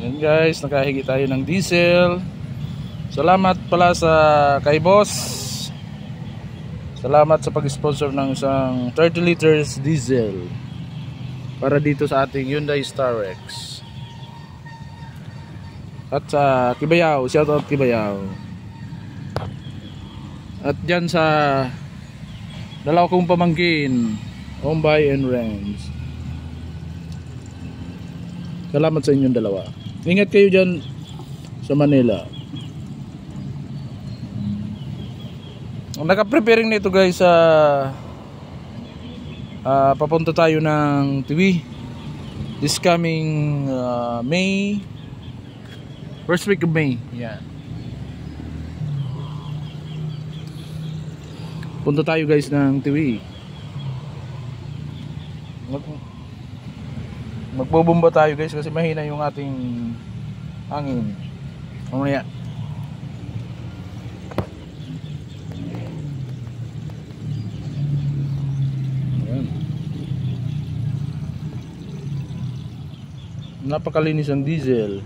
Ayan guys, nakahigi tayo ng diesel. Salamat pala sa kay boss. Salamat sa pag-sponsor ng isang 30 liters diesel para dito sa ating Hyundai Starex. At sa Kibayaw, shout out Kibayaw. At dyan sa dalawa kong pamangkin, Ombay and Renz. Salamat sa inyong dalawa. Ingat kayo dyan sa Manila. Naka-preparing nito guys sa papunta tayo ng Tiwi this coming May, first week of May. Yan. Punta tayo guys ng Tiwi. Magbobomba tayo guys kasi mahina yung ating hangin. Mamaya. Napakalinis ang diesel.